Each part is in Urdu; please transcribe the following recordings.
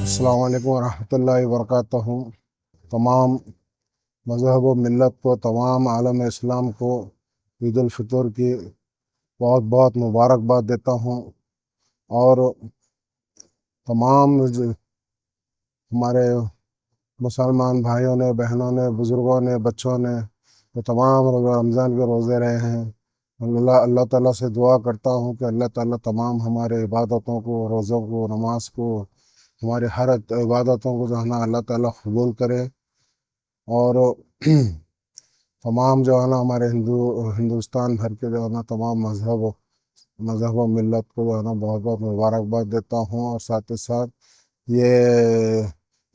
السلام علیکم ورحمۃ اللہ وبرکاتہ۔ تمام مذہب و ملت کو، تمام عالم اسلام کو عید الفطر کی بہت بہت مبارکباد دیتا ہوں، اور تمام ہمارے مسلمان بھائیوں نے، بہنوں نے، بزرگوں نے، بچوں نے جو تمام رمضان کے روزے رہے ہیں، اللہ تعالیٰ سے دعا کرتا ہوں کہ اللہ تعالیٰ تمام ہمارے عبادتوں کو، روزوں کو، نماز کو، ہمارے ہر عبادتوں کو جو ہے نا اللہ تعالیٰ قبول کرے، اور تمام جو ہے نا ہمارے ہندوستان بھر کے جو ہے نا تمام مذہب و ملت کو جو ہے نا بہت بہت مبارکباد دیتا ہوں، اور ساتھ ہی ساتھ یہ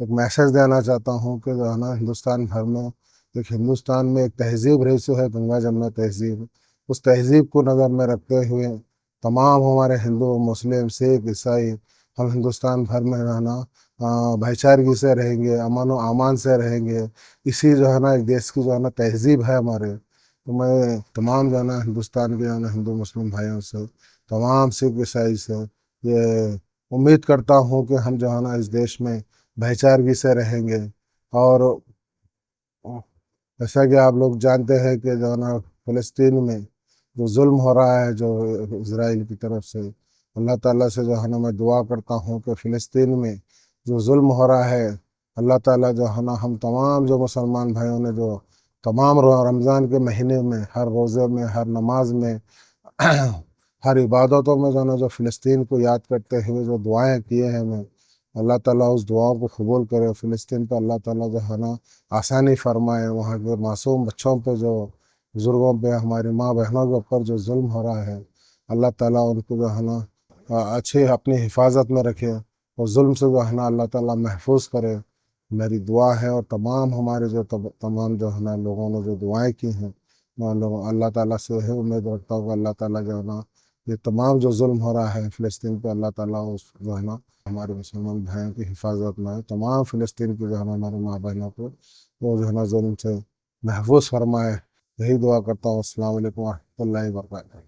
ایک میسیج دینا چاہتا ہوں کہ جو ہے نا ہندوستان بھر میں ہندوستان میں ایک تہذیب رہی سو ہے، گنگا جمنا تہذیب، اس تہذیب کو نظر میں رکھتے ہوئے تمام ہمارے ہندو، مسلم، سکھ، عیسائی، ہم ہندوستان بھر میں جو ہے نا بھائی چارگی سے رہیں گے، امن و امان سے رہیں گے، اسی جو ہے نا ایک دیش کی جو ہے نا تہذیب ہے ہمارے۔ تو میں تمام جو ہے نا ہندوستان کے جو ہے نا ہندو مسلم بھائیوں سے، تمام سکھ عیسائی سے یہ امید کرتا ہوں کہ ہم جو ہے نا اس دیش میں بھائی چارگی سے رہیں گے، اور جیسا کہ آپ لوگ جانتے ہیں کہ جو ہے نا فلسطین میں جو ظلم ہو رہا ہے جو اسرائیل کی طرف سے، اللہ تعالیٰ سے جو ہے نا میں دعا کرتا ہوں کہ فلسطین میں جو ظلم ہو رہا ہے، اللہ تعالیٰ جو ہے نا ہم تمام جو مسلمان بھائیوں نے جو تمام رمضان کے مہینے میں ہر روزے میں، ہر نماز میں، ہر عبادتوں میں جو ہے نا جو فلسطین کو یاد کرتے ہوئے جو دعائیں کیے ہیں، میں اللہ تعالیٰ اس دعاؤں کو قبول کرے، فلسطین پہ اللہ تعالیٰ جو ہے نا آسانی فرمائے، وہاں کے معصوم بچوں پہ، جو بزرگوں پہ، ہماری ماں بہنوں کے اوپر جو ظلم ہو رہا ہے، اللہ تعالیٰ ان کو جو ہے نا اچھی اپنی حفاظت میں رکھے، اور ظلم سے جو ہے نا اللہ تعالیٰ محفوظ کرے، میری دعا ہے۔ اور تمام ہمارے جو تمام جو ہے نا لوگوں نے جو دعائیں کی ہیں، میں اللہ تعالیٰ سے ہے امید رکھتا ہوں کہ اللہ تعالیٰ جو ہے نا یہ تمام جو ظلم ہو رہا ہے فلسطین پہ، اللہ تعالیٰ اس جو ہے نا ہمارے مسلمان بھائیوں کی حفاظت میں، تمام فلسطین کی جو ہے نا ہمارے ماں بہنوں کو وہ جو ہے نا ظلم سے محفوظ فرمائے، یہی دعا کرتا ہوں۔ السلام علیکم ورحمۃ اللہ وبرکاتہ۔